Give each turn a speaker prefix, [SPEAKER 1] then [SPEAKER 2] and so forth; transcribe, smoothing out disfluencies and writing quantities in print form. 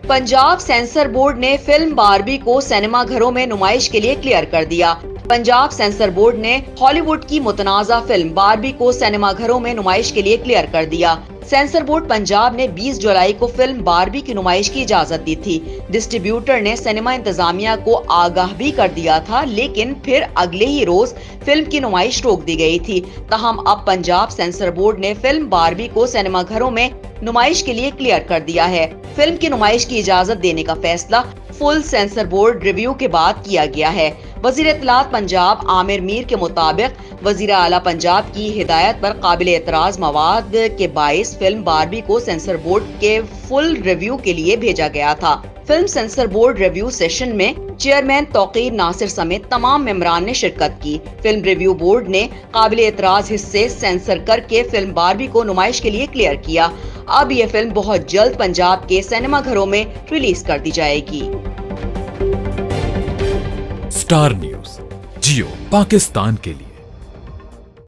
[SPEAKER 1] Punjab sensor board ने film Barbie को cinema घरों में नुमाइश के लिए क्लियर कर दिया। पंजाब सेंसर बोर्ड ने हॉलीवुड की मुतनाज़ा फिल्म बारबी को सिनेमा घरों में नुमाइश के लिए क्लियर कर दिया। सेंसर बोर्ड पंजाब ने 20 जुलाई को फिल्म बारबी की नुमाइश की इजाजत दी थी। डिस्ट्रीब्यूटर ने सिनेमा इंतजामिया को आगाह भी कर दिया था, लेकिन फिर अगले ही रोज फिल्म की नुमाइश रोक दी गई थी। ताहम अब पंजाब सेंसर बोर्ड ने फिल्म बारबी को सिनेमा घरों में नुमाइश के लिए क्लियर कर दिया है। फिल्म की नुमाइश की इजाजत देने का फैसला फुल सेंसर बोर्ड रिव्यू के बाद किया गया है। वजीर इत्तलात पंजाब आमिर मीर के मुताबिक वजीर आला पंजाब की हिदायत पर काबिल एतराज मवाद के बाइस फिल्म बारबी को सेंसर बोर्ड के फुल रिव्यू के लिए भेजा गया था। Film sensor board review session में चेयरमैन तौकीर नासिर समेत तमाम मेंबरान ने शिरकत की। फिल्म रिव्यू बोर्ड ने काबिल एतराज हिस्से सेंसर करके फिल्म बारबी को नुमाइश के लिए क्लियर किया। अब ये फिल्म बहुत जल्द पंजाब के सिनेमा घरों में रिलीज कर दी जाएगी।
[SPEAKER 2] स्टार न्यूज़, जियो पाकिस्तान के लिए।